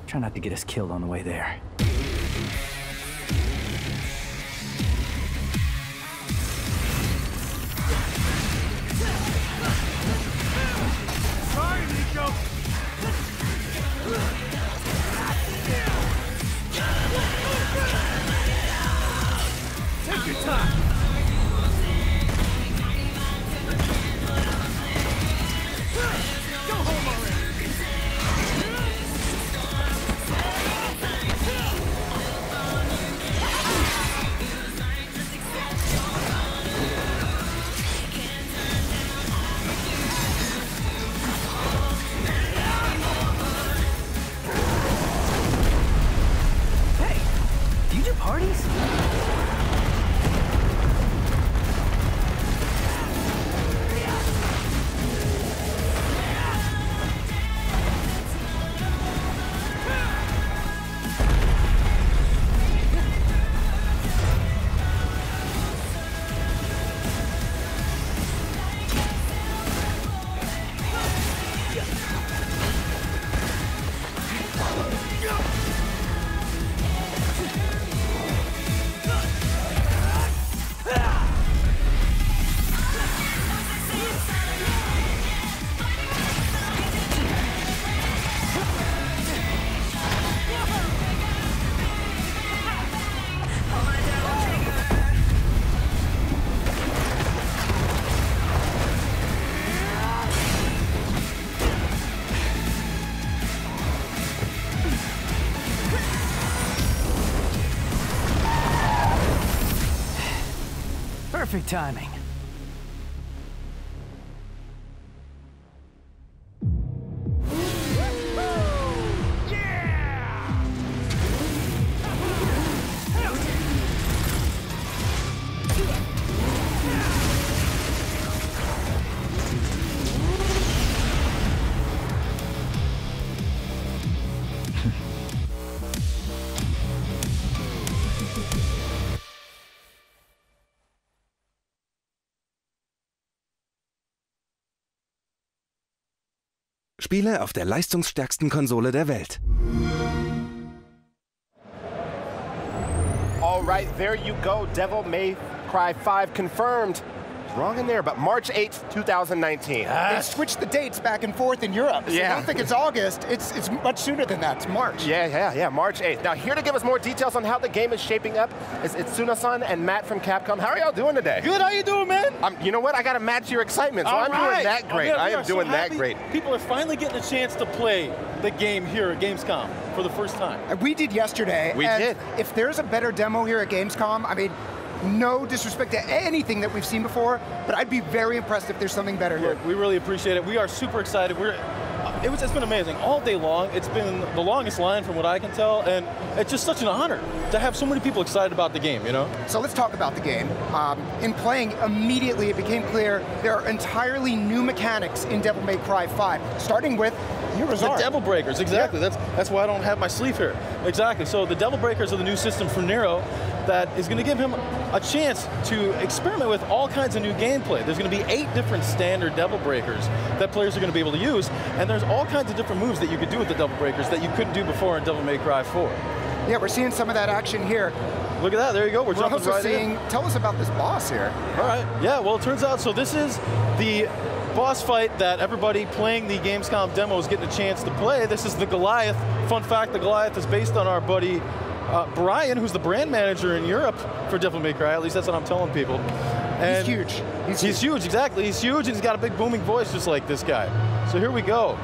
Try not to get us killed on the way there. Sorry, Nico. Take your time. Go home already. Hey, do you do parties? Perfect timing. Spiele auf der leistungsstärksten Konsole der Welt. All right, there you go. Devil May Cry 5 confirmed. Wrong in there, but March 8th, 2019. They switched the dates back and forth in Europe. So Yeah. I don't think it's August. It's much sooner than that. It's March. Yeah, March 8th. Now, here to give us more details on how the game is shaping up is Itsuna-san and Matt from Capcom. How are y'all doing today? Good, how you doing, man? You know what? I got to match your excitement, so I'm doing that great. I am doing that great. People are finally getting a chance to play the game here at Gamescom for the first time. We did yesterday. We did. If there's a better demo here at Gamescom, I mean, no disrespect to anything that we've seen before, but I'd be very impressed if there's something better here. We really appreciate it. We are super excited. It's been amazing. All day long, it's been the longest line from what I can tell, and it's just such an honor to have so many people excited about the game, you know? So let's talk about the game. In playing, immediately it became clear there are entirely new mechanics in Devil May Cry 5, starting with The Devil Breakers, exactly. Yeah. That's why I don't have my sleeve here. Exactly. So the Devil Breakers are the new system for Nero that is going to give him a chance to experiment with all kinds of new gameplay. There's going to be 8 different standard Devil Breakers that players are going to be able to use, and there's all kinds of different moves that you could do with the Devil Breakers that you couldn't do before in Devil May Cry 4. Yeah, we're seeing some of that action here. Look at that, there you go, we're jumping also right seeing, in. Tell us about this boss here. All right, yeah, well it turns out, so this is the boss fight that everybody playing the Gamescom demo is getting a chance to play. This is the Goliath. Fun fact, the Goliath is based on our buddy Brian, who's the brand manager in Europe for Devil May Cry, at least that's what I'm telling people. And he's huge. He's huge, exactly. He's huge and he's got a big booming voice just like this guy. So here we go.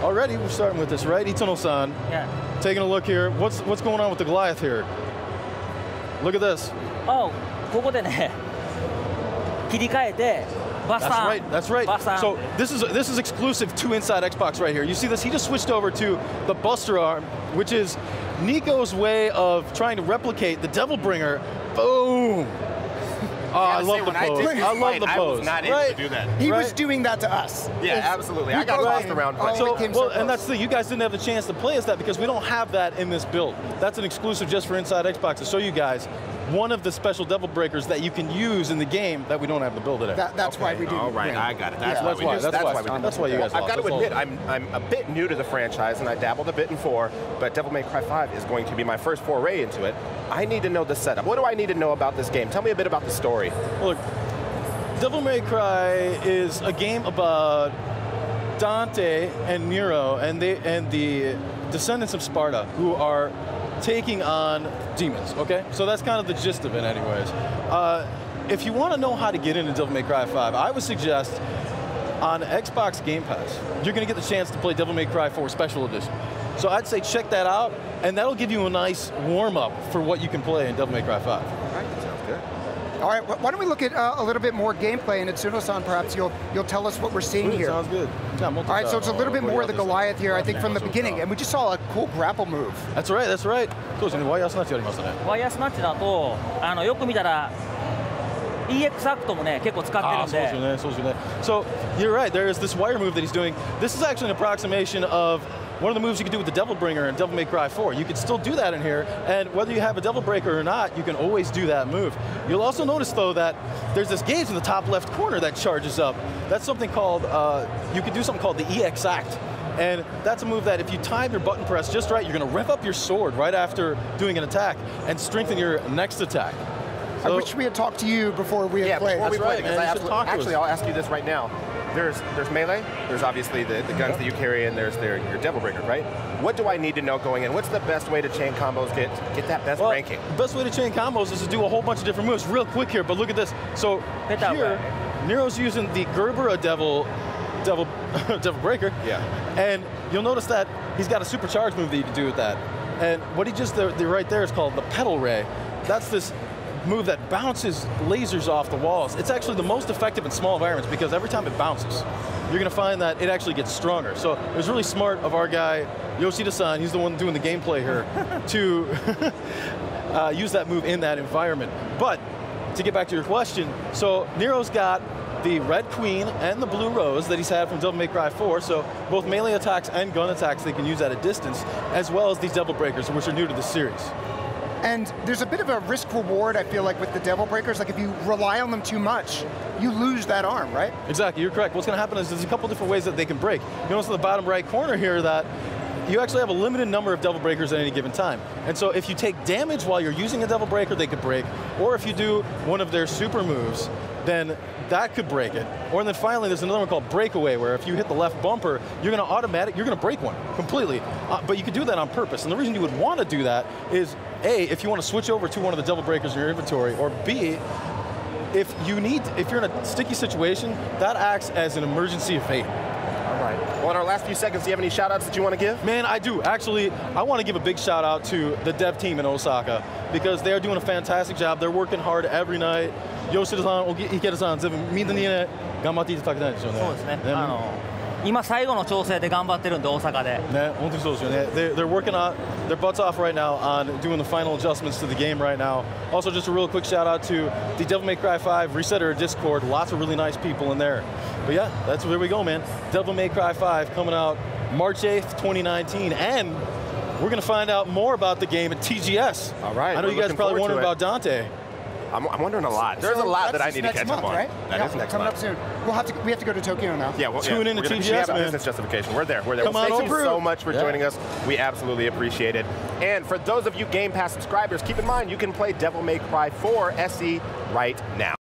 Already we're starting with this, right? Itano-san. Yeah. Taking a look here. What's going on with the Goliath here? Look at this. Oh, ここでね、切り替えて That's right. So this is exclusive to Inside Xbox right here. You see this? He just switched over to the Buster Arm, which is Nico's way of trying to replicate the Devil Bringer. Boom! Oh, I love the pose. I love the pose. I was not able to do that. He was doing that to us. Yeah, absolutely. I got lost around. And that's the thing. You guys didn't have the chance to play as that because we don't have that in this build. That's an exclusive just for Inside Xbox to show you guys. one of the special devil breakers that you can use in the game that we don't have the build today. That's why we do. All right, I got it. That's why we do. That's why you guys. I've got to admit, I'm a bit new to the franchise, and I dabbled a bit in 4, but Devil May Cry 5 is going to be my first foray into it. I need to know the setup. What do I need to know about this game? Tell me a bit about the story. Well, look, Devil May Cry is a game about Dante and Nero and the descendants of Sparta who are taking on demons, okay? So that's kind of the gist of it anyways. If you want to know how to get into Devil May Cry 5, I would suggest on Xbox Game Pass, you're going to get the chance to play Devil May Cry 4 Special Edition. So I'd say check that out, and that'll give you a nice warm-up for what you can play in Devil May Cry 5. All right, that sounds good. All right, why don't we look at a little bit more gameplay, and Itsuno-san, perhaps you'll tell us what we're seeing here. Sounds good. All right, so it's a little bit more of the Goliath here, I think, from the beginning, and we just saw a cool grapple move. That's right, that's right. そうですね、ワイヤースナッチやりましたね。ワイヤースナッチだとよく見たら EX アクトもね結構使ってるんで。そうですよね。So you're right. There is this wire move that he's doing. This is actually an approximation of one of the moves you can do with the Devil Bringer in Devil May Cry 4. You can still do that in here, and whether you have a Devil Breaker or not, you can always do that move. You'll also notice, though, that there's this gauge in the top left corner that charges up. That's something called, you can do something called the EX Act. And that's a move that if you time your button press just right, you're going to rev up your sword right after doing an attack and strengthen your next attack. I wish we had talked to you before we had played. Before we played, man. Actually, I'll ask you this right now. There's melee, there's obviously the guns that you carry, and there's your Devil Breaker, right? What do I need to know going in? What's the best way to chain combos, get that best ranking? The best way to chain combos is to do a whole bunch of different moves. Real quick here, but look at this. So here, Nero's using the Gerbera Devil Breaker. Yeah. And you'll notice that he's got a supercharged move that you can do with that. And what he just did right there is called the Pedal Ray. That's this move that bounces lasers off the walls. It's actually the most effective in small environments because every time it bounces, you're going to find that it actually gets stronger. So it was really smart of our guy, Yoshida-san, he's the one doing the gameplay here, to use that move in that environment. But to get back to your question, so Nero's got the Red Queen and the Blue Rose that he's had from Devil May Cry 4, so both melee attacks and gun attacks they can use at a distance, as well as these Devil Breakers, which are new to the series. And there's a bit of a risk-reward, I feel like, with the Devil Breakers. Like, if you rely on them too much, you lose that arm, right? Exactly, you're correct. What's going to happen is there's a couple different ways that they can break. You notice in the bottom right corner here that you actually have a limited number of Devil Breakers at any given time. And so if you take damage while you're using a Devil Breaker, they could break. Or if you do one of their super moves, then that could break it. Or then finally, there's another one called Breakaway, where if you hit the left bumper, you're going to break one completely. But you could do that on purpose. And the reason you would want to do that is, A, if you want to switch over to one of the Devil Breakers in your inventory, or B, if you're in a sticky situation, that acts as an emergency evade. All right. Well, in our last few seconds, do you have any shout-outs that you want to give? Man, I do. Actually, I want to give a big shout-out to the dev team in Osaka, because they are doing a fantastic job. They're working hard every night. Yoshida-san, Ikeda-san, みんなにね、頑張っていただきたいですよね。そうですね。今最後の調整で頑張ってるんで大阪で。ね、本当にそうですよね。They're working on their butts off right now on doing the final adjustments to the game right now. Also, just a real quick shout out to the Devil May Cry 5 Resetter Discord. Lots of really nice people in there. But yeah, that's where we go, man. Devil May Cry 5 coming out March 8th, 2019, and we're going to find out more about the game at TGS. All right. I know you guys are probably wondering about Dante. I'm wondering a lot. There's a lot that I need to catch up on. Right? That is next coming month. up soon. We have to go to Tokyo now. Yeah, well, Tune in to TGS, we have a man. business justification. We're there. Come well, on thank you over. so much for joining us. We absolutely appreciate it. And for those of you Game Pass subscribers, keep in mind you can play Devil May Cry 4 SE right now.